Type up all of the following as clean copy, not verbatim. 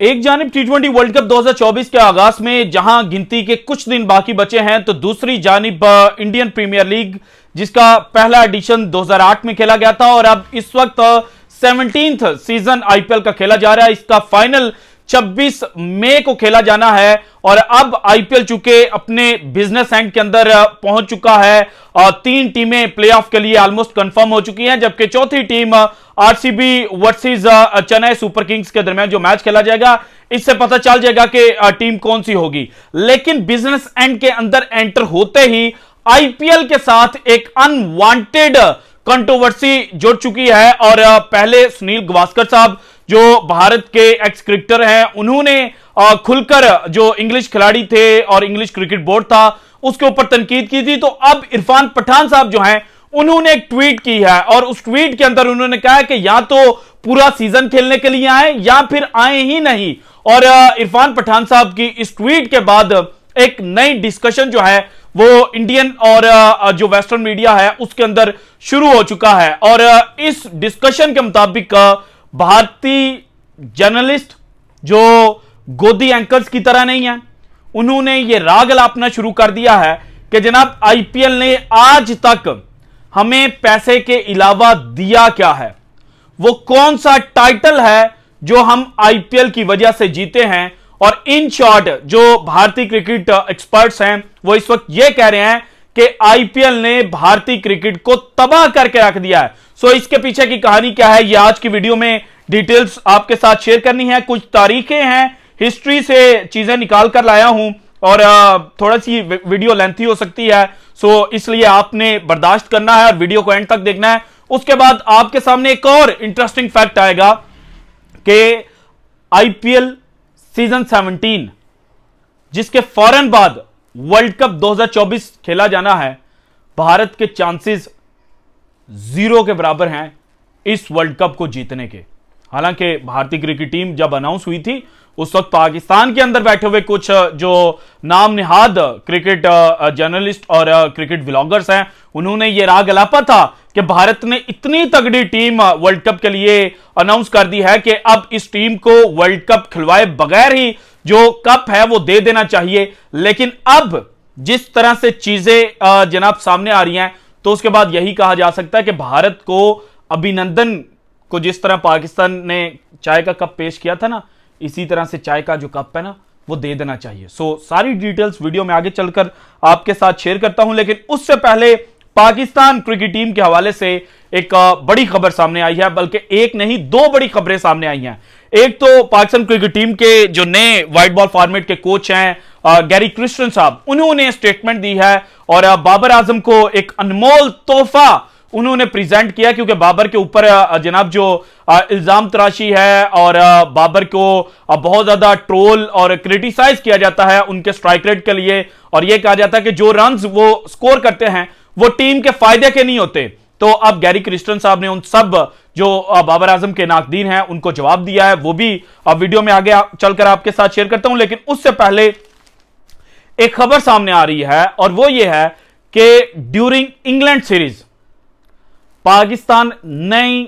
एक जानिब टी20 world cup 2024 के आगाज में जहां गिनती के कुछ दिन बाकी बचे हैं, तो दूसरी जानिब इंडियन प्रीमियर लीग जिसका पहला एडिशन 2008 में खेला गया था और अब इस वक्त 17th सीजन आईपीएल का खेला जा रहा है। इसका फाइनल 26 मई को खेला जाना है और अब आईपीएल चूंकि अपने बिजनेस एंड के अंदर पहुंच चुका है और 3 टीमें प्लेऑफ के लिए ऑलमोस्ट कंफर्म हो चुकी हैं, जबकि चौथी team RCB versus Chennai super Kings के दरमियान जो मैच खेला जाएगा इससे पता चल जाएगा कि टीम कौन सी होगी। लेकिन बिजनेस एंड के अंदर एंटर होते ही आईपीएल के साथ एक अनवांटेड कंट्रोवर्सी जुड़ चुकी है और पहले सुनील गावस्कर साहब जो भारत के एक्स क्रिकेटर हैं उन्होंने खुलकर जो इंग्लिश खिलाड़ी थे और इंग्लिश क्रिकेट बोर्ड था उसके ऊपर तनकीद की थी। तो अब इरफान पठान साहब जो हैं उन्होंने एक ट्वीट की है और उस ट्वीट के अंदर उन्होंने कहा कि या तो पूरा सीजन खेलने के लिए आए या फिर आए ही नहीं। और इरफान पठान साहब की इस ट्वीट के बाद एक नई डिस्कशन जो है वो इंडियन और जो वेस्टर्न मीडिया है उसके अंदर शुरू हो चुका है। और इस डिस्कशन के मुताबिक भारतीय जर्नलिस्ट जो गोदी एंकर्स की तरह नहीं है, उन्होंने ये राग अलापना शुरू कर दिया है कि जनाब आईपीएल ने आज तक हमें पैसे के अलावा दिया क्या है, वो कौन सा टाइटल है जो हम आईपीएल की वजह से जीते हैं। और इन शॉर्ट जो भारतीय क्रिकेट एक्सपर्ट्स हैं वो इस वक्त ये कह रहे हैं कि आईपीएल ने भारतीय क्रिकेट को तबाह करके रख दिया है। सो इसके पीछे की कहानी क्या है, ये आज की वीडियो में डिटेल्स आपके साथ शेयर करनी है। कुछ तारीखें हैं, हिस्ट्री से चीजें निकाल कर लाया हूं और थोड़ा सी वीडियो लेंथी हो सकती है, सो इसलिए आपने बर्दाश्त करना है और वीडियो को एंड तक देखना है। उसके बाद आपके सामने एक और इंटरेस्टिंग फैक्ट आएगा कि आईपीएल सीजन 17 जिसके फौरन बाद वर्ल्ड कप 2024 खेला जाना है, भारत के चांसेस 0 के बराबर हैं इस वर्ल्ड कप को जीतने के। हालांकि भारतीय क्रिकेट टीम जब अनाउंस हुई थी उस वक्त पाकिस्तान के अंदर बैठे हुए कुछ जो नाम निहाद क्रिकेट जर्नलिस्ट और क्रिकेट व्लॉगर्स हैं उन्होंने ये राग अलापा था कि भारत ने इतनी तगड़ी टीम वर्ल्ड कप के लिए अनाउंस कर दी है कि अब इस टीम को वर्ल्ड कप खिलवाए बगैर ही जो कप है वो दे देना चाहिए। लेकिन अब जिस तरह से चीजें जनाब सामने आ रही हैं तो उसके बाद यही कहा जा सकता है कि भारत को अभिनंदन को जिस तरह पाकिस्तान ने चाय का कप पेश किया था ना, इसी तरह से चाय का जो कप है ना वो दे देना चाहिए। सो सारी डिटेल्स वीडियो में आगे चलकर आपके साथ शेयर करता हूं, लेकिन उससे पहले पाकिस्तान क्रिकेट टीम के हवाले से एक बड़ी खबर सामने आई है, बल्कि एक नहीं 2 बड़ी खबरें सामने आई हैं। एक तो पाकिस्तान क्रिकेट टीम के जो नए व्हाइट बॉल फॉर्मेट के कोच हैं गैरी क्रिस्टन साहब, उन्होंने स्टेटमेंट दी है और बाबर आजम को एक अनमोल तोहफा उन्होंने प्रेजेंट किया, क्योंकि बाबर के ऊपर जनाब जो इल्जाम तराशी है और बाबर को बहुत ज्यादा ट्रोल और क्रिटिसाइज किया जाता है उनके स्ट्राइक रेट के लिए, और यह कहा जाता है कि जो रन्स वो स्कोर करते हैं वो टीम के फायदे के नहीं होते। तो अब गैरी क्रिस्टन साहब ने उन सब जो बाबर आजम के नाकदीन हैं उनको जवाब दिया है, वो भी वीडियो में आगे चलकर आपके साथ शेयर करता हूं। लेकिन उससे पहले एक खबर सामने आ रही है और वो ये है कि ड्यूरिंग इंग्लैंड सीरीज पाकिस्तान नई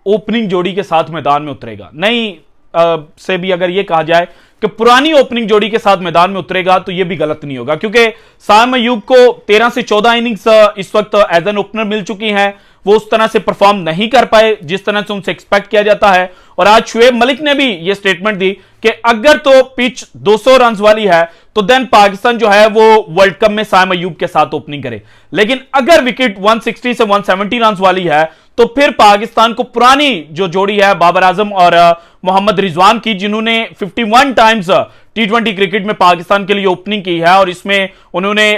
ओपनिंग जोड़ी के साथ मैदान में उतरेगा। नई से भी अगर यह कहा जाए कि पुरानी ओपनिंग जोड़ी के साथ मैदान में उतरेगा तो यह भी गलत नहीं होगा, क्योंकि साम अयूब को 13 से 14 इनिंग्स इस वक्त एज एन ओपनर मिल चुकी हैं, वो उस तरह से परफॉर्म नहीं कर पाए जिस तरह से उनसे एक्सपेक्ट किया जाता है। और आज शुएब मलिक ने भी यह स्टेटमेंट दी कि अगर तो पिच 200 रन वाली है तो देन पाकिस्तान जो है वो वर्ल्ड कप में साम अयूब के साथ ओपनिंग करे, लेकिन अगर विकेट 160 से 170 रन वाली है तो फिर पाकिस्तान को पुरानी जो जोड़ी है बाबर आजम और मोहम्मद रिजवान की, जिन्होंने 51 टाइम्स टी20 क्रिकेट में पाकिस्तान के लिए ओपनिंग की है और इसमें उन्होंने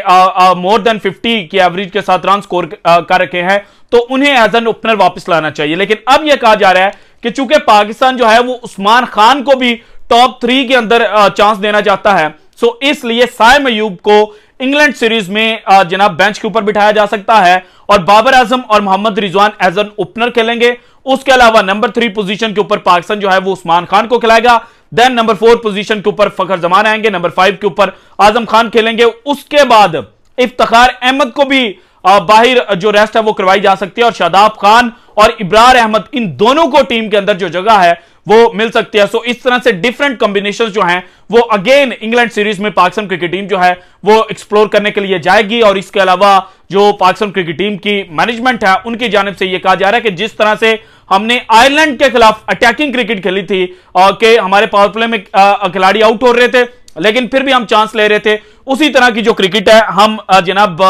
मोर देन 50 की एवरेज के साथ रन स्कोर कर रखे हैं, तो उन्हें एज एन ओपनर वापस लाना चाहिए। लेकिन अब यह कहा जा रहा है कि चूंकि पाकिस्तान जो है वो उस्मान खान को भी टॉप 3 के अंदर चांस देना चाहता है, सो इसलिए साइम अयूब को इंग्लैंड सीरीज में जनाब बेंच के ऊपर बिठाया जा सकता है और बाबर आजम और Mohammad Rizwan as an opener खेलेंगे। उसके अलावा नंबर 3 पोजीशन के ऊपर पाकिस्तान जो है वो उस्मान खान को खिलाएगा। देन नंबर 4 पोजीशन के ऊपर फखर जमान आएंगे, नंबर 5 के ऊपर आजम खान खेलेंगे। उसके बाद इफ्तिखार अहमद को भी बाहर जो रेस्ट है वो करवाई जा सकती है और शादाब खान और इब्रार अहमद इन दोनों को टीम के अंदर जो जगह है वो मिल सकती है। सो इस तरह से डिफरेंट कॉम्बिनेशंस जो हैं वो अगेन इंग्लैंड सीरीज में पाकिस्तान क्रिकेट टीम जो है वो एक्सप्लोर करने के लिए जाएगी। और इसके अलावा जो पाकिस्तान क्रिकेट टीम की मैनेजमेंट है उनकी जानिब से यह कहा जा रहा है कि जिस तरह से हमने आयरलैंड के खिलाफ अटैकिंग क्रिकेट खेली थी कि हमारे पावर प्ले में खिलाड़ी आउट हो रहे थे लेकिन फिर भी हम चांस ले रहे थे, उसी तरह की जो क्रिकेट है हम जनाब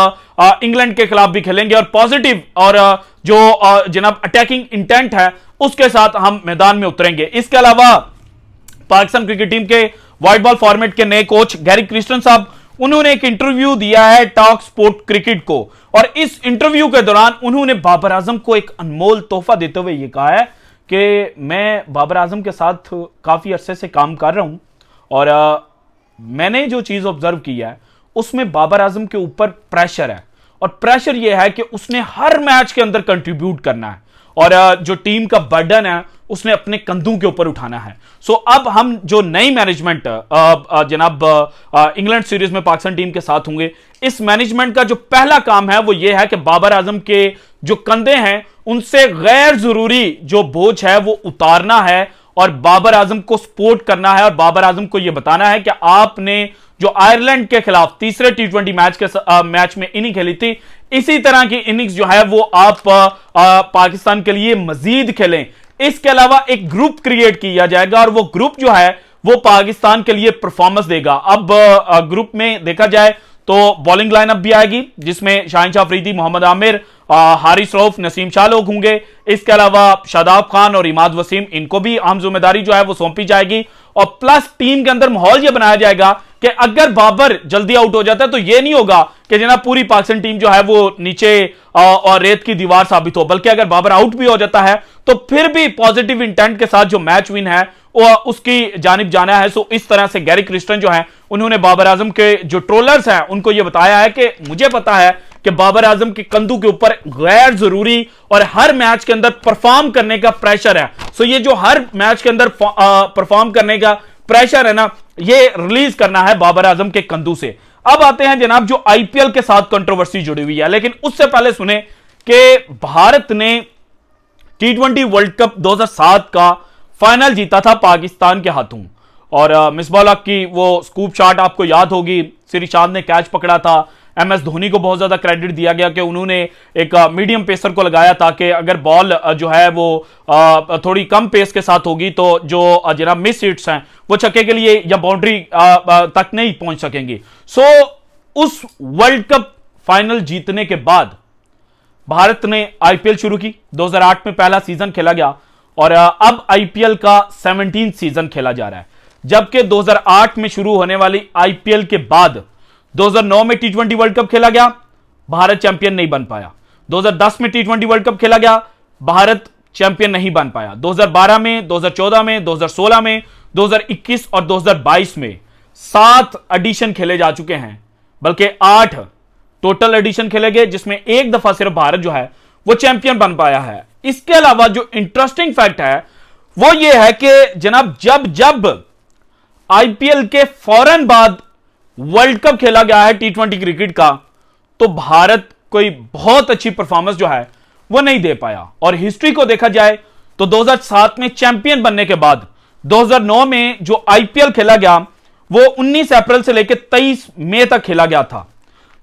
इंग्लैंड के खिलाफ भी खेलेंगे और पॉजिटिव और जो जनाब अटैकिंग इंटेंट है उसके साथ हम मैदान में उतरेंगे। इसके अलावा पाकिस्तान क्रिकेट टीम के व्हाइट बॉल फॉर्मेट के नए कोच गैरी क्रिस्टन साहब, उन्होंने एक इंटरव्यू दिया है टॉक स्पोर्ट क्रिकेट को और इस इंटरव्यू के दौरान उन्होंने बाबर आजम को एक अनमोल तोहफा देते हुए यह कहा है कि मैं बाबर आजम के साथ काफी अरसे से काम कर रहा हूं और मैंने जो चीज ऑब्जर्व की है उसमें बाबर आजम के ऊपर प्रेशर है और प्रेशर यह है कि उसने हर मैच के अंदर कंट्रीब्यूट करना है और जो टीम का बर्डन है उसने अपने कंधों के ऊपर उठाना है। सो अब हम जो नई मैनेजमेंट जनाब इंग्लैंड सीरीज में पाकिस्तान टीम के साथ होंगे, इस मैनेजमेंट का जो पहला काम है वो ये है कि बाबर आजम के जो कंधे हैं उनसे गैर जरूरी जो बोझ है वो उतारना है और बाबर आजम को सपोर्ट करना है और बाबर आजम को यह बताना है कि आपने जो आयरलैंड के खिलाफ तीसरे टी20 मैच में इनिंग खेली थी, इसी तरह की इनिंग्स जो है वो आप पाकिस्तान के लिए मजीद खेलें। इसके अलावा एक ग्रुप क्रिएट किया जाएगा और वो ग्रुप जो है वो पाकिस्तान के लिए परफॉर्मेंस देगा। अब ग्रुप में देखा जाए तो बॉलिंग लाइनअप भी आएगी जिसमें शाहिन शाह अफरीदी, मोहम्मद आमिर, हारिस रऊफ, नसीम शाह लोग होंगे। इसके अलावा शादाब खान और इमाद वसीम, इनको भी अहम जिम्मेदारी जो है वो सौंपी जाएगी और प्लस टीम के अंदर माहौल यह बनाया जाएगा कि अगर बाबर जल्दी आउट हो जाता है तो यह नहीं होगा कि जनाब पूरी पाकिस्तान टीम जो है वो नीचे और रेत की दीवार साबित हो, बल्कि अगर बाबर आउट भी हो जाता है तो फिर भी पॉजिटिव इंटेंट के साथ जो मैच विन है वो उसकी जानिब जाना है। सो इस तरह से गैरी क्रिस्टन जो है उन्होंने बाबर आजम के जो ट्रोलर्स हैं उनको यह बताया है कि मुझे पता है कि बाबर आजम के कंधों के ऊपर गैर जरूरी और हर मैच के अंदर परफॉर्म करने का प्रेशर है। सो ये जो हर मैच के अंदर परफॉर्म करने का प्रेशर है ना, ये रिलीज करना है बाबर आजम के कंधों से। अब आते हैं जनाब जो आईपीएल के साथ कंट्रोवर्सी जुड़ी हुई है, लेकिन उससे पहले सुने कि भारत ने टी20 वर्ल्ड कप 2007 का फाइनल जीता था पाकिस्तान के हाथों और मिसबाह हक की वो स्कूप शॉट आपको याद होगी, श्रीशांत ने कैच पकड़ा था। एमएस धोनी को बहुत ज्यादा क्रेडिट दिया गया कि उन्होंने एक मीडियम पेसर को लगाया ताकि अगर बॉल जो है वो थोड़ी कम पेस के साथ होगी तो जो जनाब मिस हिट्स हैं वो छक्के के लिए या बाउंड्री तक नहीं पहुंच सकेंगी। सो उस वर्ल्ड कप फाइनल जीतने के बाद भारत ने आईपीएल शुरू की। 2008 में पहला सीजन खेला गया और अब आईपीएल का 17 सीजन खेला जा रहा है, जबकि 2008 में शुरू होने वाली आईपीएल के बाद 2009 में टी20 वर्ल्ड कप खेला गया, भारत चैंपियन नहीं बन पाया। 2010 में टी20 वर्ल्ड कप खेला गया, भारत चैंपियन नहीं बन पाया। 2012 में, 2014 में, 2016 में, 2021 और 2022 में 7 एडिशन खेले जा चुके हैं, बल्कि 8 टोटल एडिशन खेले गए जिसमें एक दफा सिर्फ भारत जो है वो चैंपियन बन पाया है। इसके अलावा जो इंटरेस्टिंग फैक्ट है वो ये है कि जनाब जब आईपीएल के फौरन बाद वर्ल्ड कप खेला गया है टी20 क्रिकेट का, तो भारत कोई बहुत अच्छी परफॉर्मेंस जो है वो नहीं दे पाया। और हिस्ट्री को देखा जाए तो 2007 में चैंपियन बनने के बाद 2009 में जो आईपीएल खेला गया वो 19 अप्रैल से लेकर 23 मई तक खेला गया था।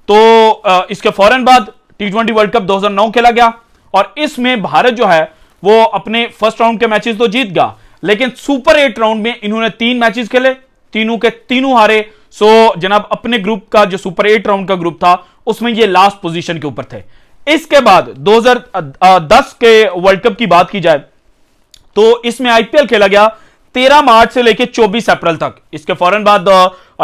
तो इसके फौरन बाद टी20 वर्ल्ड कप 2009 खेला गया और इसमें भारत जो है वो अपने फर्स्ट राउंड के मैचेस तो जीत गया, लेकिन सुपर 8 राउंड में इन्होंने 3 मैचेस खेले, तीनों के तीनों हारे। सो जनाब अपने ग्रुप का जो सुपर 8 राउंड का ग्रुप था उसमें ये लास्ट पोजीशन के ऊपर थे। इसके बाद 2010 के वर्ल्ड कप की बात की जाए तो इसमें आईपीएल खेला गया 13 मार्च से लेकर 24 अप्रैल तक। इसके फौरन बाद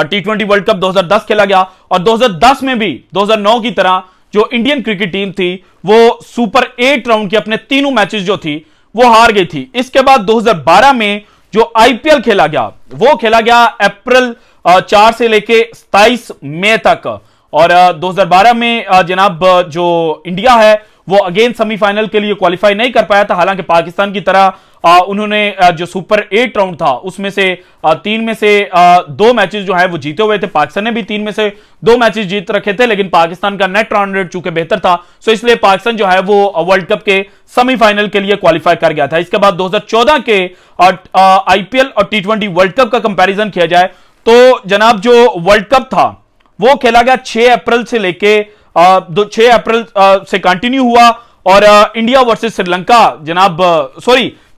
टी20 वर्ल्ड कप 2010 खेला गया और 2010 में भी 2009 की तरह जो इंडियन क्रिकेट टीम थी वो सुपर 8 राउंड की अपने तीनों मैचेस जो थी वो हार गई थी। इसके बाद 2012 में जो आईपीएल खेला गया वो खेला गया अप्रैल 4 से लेके 27 मई तक और 2012 में जनाब जो इंडिया है वो अगेन सेमीफाइनल के लिए क्वालिफाई नहीं कर पाया था, हालांकि पाकिस्तान की तरह उन्होंने जो सुपर 8 राउंड था उसमें से 3 में से 2 मैचेस जो है वो जीते हुए थे। पाकिस्तान ने भी 3 में से 2 मैचेस जीत रखे थे, लेकिन पाकिस्तान का नेट रन रेट चूंकि बेहतर था, सो इसलिए पाकिस्तान जो है वो वर्ल्ड कप के सेमीफाइनल के लिए क्वालिफाई कर गया था। इसके बाद 2014 के आईपीएल और T20 वर्ल्ड कप का कंपैरिजन किया जाए तो जनाब जो वर्ल्ड कप था वो खेला गया 6 अप्रैल से लेके 6 अप्रैल से कंटिन्यू हुआ और इंडिया वर्सेस श्रीलंका जनाब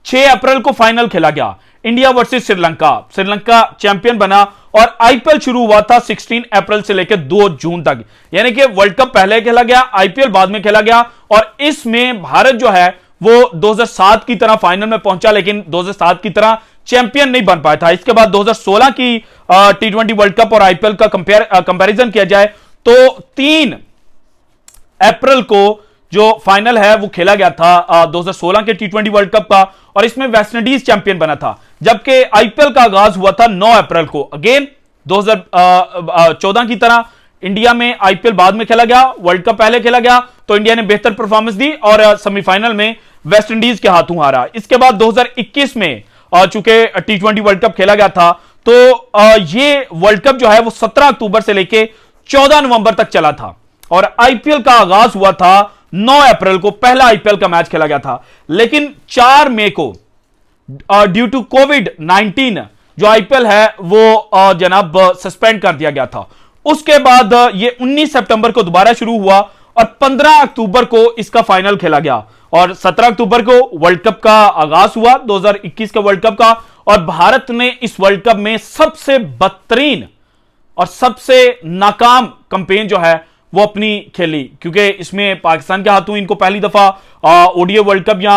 6 अप्रैल को फाइनल खेला गया, India versus Sri Lanka, Sri Lanka champion बना और आईपीएल शुरू हुआ था 16 अप्रैल से लेकर 2 जून तक, यानी कि वर्ल्ड कप पहले खेला गया, आईपीएल बाद में खेला गया और इसमें भारत जो है वो 2007 की तरह फाइनल में पहुंचा, लेकिन 2007 की तरह चैंपियन नहीं बन पाया था। इसके बाद 2016 की T20 वर्ल्ड कप और आईपीएल का कंपैरिजन किया जाए तो 3 अप्रैल को जो फाइनल है वो खेला गया था 2016 के T20 वर्ल्ड कप का और इसमें वेस्ट इंडीज चैंपियन बना था, जबकि आईपीएल का आगाज हुआ था 9 अप्रैल को। अगेन 2014 की तरह इंडिया में आईपीएल बाद में खेला गया, वर्ल्ड कप पहले खेला गया तो इंडिया ने बेहतर परफॉर्मेंस दी और सेमीफाइनल में वेस्ट इंडीज के हाथों हारा। इसके बाद 2021 में चूंकि T20 वर्ल्ड कप खेला गया था तो ये वर्ल्ड कप जो है वो 17 अक्टूबर से लेके 14 नवंबर तक चला था और आईपीएल का आगाज हुआ था 9 अप्रैल को, पहला आईपीएल का मैच खेला गया था, लेकिन 4 मई को ड्यू टू कोविड-19 जो आईपीएल है वो जनाब सस्पेंड कर दिया गया था। उसके बाद ये 19 सितंबर को दोबारा शुरू हुआ और 15 अक्टूबर को इसका फाइनल खेला गया और 17 अक्टूबर को वर्ल्ड कप का आगाज हुआ 2021 के वर्ल्ड कप का और भारत ने इस वर्ल्ड कप में सबसे बदतरीन और सबसे नाकाम कैंपेन जो है वो अपनी खेली, क्योंकि इसमें पाकिस्तान के हाथों इनको पहली दफा ओडीआई वर्ल्ड कप या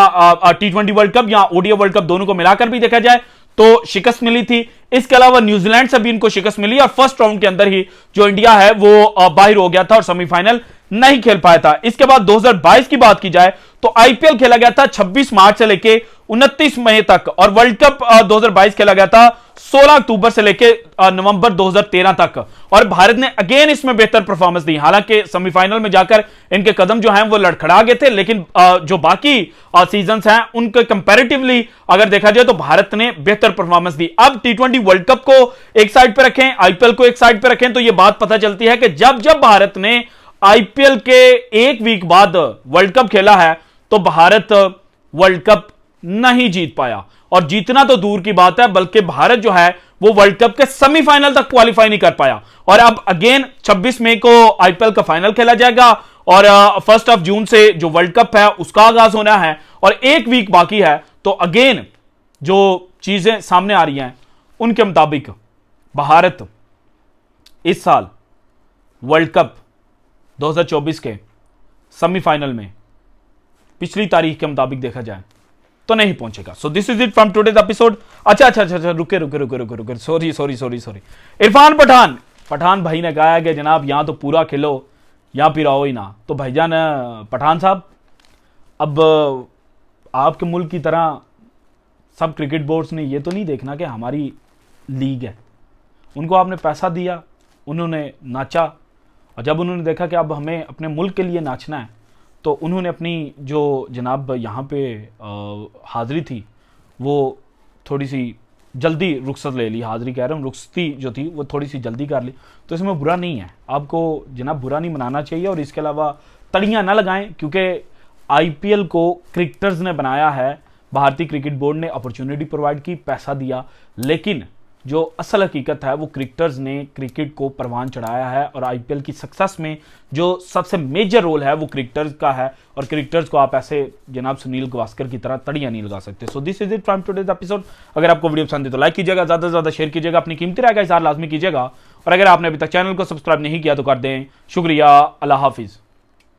T20 वर्ल्ड कप या ओडीआई वर्ल्ड कप दोनों को मिलाकर भी देखा जाए तो शिकस्त मिली थी। इसके अलावा न्यूजीलैंड से भी इनको शिकस्त मिली और फर्स्ट राउंड के अंदर ही जो इंडिया है वो बाहर हो गया था और सेमीफाइनल नहीं खेल पाया था। इसके बाद 2022 की बात की जाए तो आईपीएल खेला गया था 26 मार्च से लेके 29 मई तक और वर्ल्ड कप 2022 खेला गया था 16 अक्टूबर से लेके नवंबर 2013 तक और भारत ने अगेन इसमें बेहतर परफॉर्मेंस दी। हालांकि सेमीफाइनल में जाकर इनके कदम जो हैं वो लड़खड़ा गए थे, लेकिन जो बाकी सीजन्स हैं उनके कंपैरेटिवली अगर देखा जाए तो भारत ने बेहतर परफॉर्मेंस दी। अब T20 वर्ल्ड कप को एक साइड पे रखें, आईपीएल को एक साइड पे रखें तो यह बात पता चलती है कि जब जब भारत ने आईपीएल के एक वीक बाद वर्ल्ड कप खेला है तो भारत वर्ल्ड कप नहीं जीत पाया और जीतना तो दूर की बात है बल्कि भारत जो है वो वर्ल्ड कप के सेमीफाइनल तक क्वालिफाई नहीं कर पाया। और अब अगेन 26 मई को आईपीएल का फाइनल खेला जाएगा और 1 जून से जो वर्ल्ड कप है उसका आगाज होना है और एक वीक बाकी है, तो अगेन जो चीजें सामने आ रही हैं उनके मुताबिक भारत इस साल वर्ल्ड कप 2024 के सेमीफाइनल में पिछली तारीख के मुताबिक देखा जाए तो नहीं पहुंचेगा। So this is it from today's episode. अच्छा रुके सॉरी इरफान पठान भाई ने कहा कि जनाब यहां तो पूरा खेलो या फिर आओ ही ना। तो भाईजान पठान साहब, अब आपके मुल्क की तरह सब क्रिकेट बोर्ड्स ने ये तो नहीं देखना कि हमारी लीग है, उनको आपने पैसा दिया, उन्होंने नाचा और जब उन्होंने देखा कि अब हमें अपने मुल्क के लिए नाचना है तो उन्होंने अपनी जो जनाब यहाँ पे हाज़िरी थी वो थोड़ी सी जल्दी रुखसत ले ली। हाज़िरी कह रहा हूँ, रुखसती जो थी वो थोड़ी सी जल्दी कर ली, तो इसमें बुरा नहीं है, आपको जनाब बुरा नहीं मनाना चाहिए। और इसके अलावा तड़ियाँ ना लगाएं, क्योंकि आईपीएल को क्रिकेटर्स ने बनाया है, भारतीय क्रिकेट बोर्ड ने अपॉर्चुनिटी प्रोवाइड की, पैसा दिया, लेकिन जो असल हकीकत है वो क्रिकेटर्स ने क्रिकेट को परवान चढ़ाया है और आईपीएल की सक्सेस में जो सबसे मेजर रोल है वो क्रिकेटर्स का है और क्रिकेटर्स को आप ऐसे जनाब सुनील गावस्कर की तरह तड़ियां नहीं लगा सकते। So this is it from today's episode. अगर आपको वीडियो पसंद है तो लाइक कीजिएगा, ज़्यादा से ज़्यादा शेयर कीजिएगा, अपनी कीमती राय का इज़हार लाजमी कीजिएगा और अगर आपने अभी तक चैनल को सब्सक्राइब नहीं किया तो कर दें। शुक्रिया, अल्लाह हाफिज़।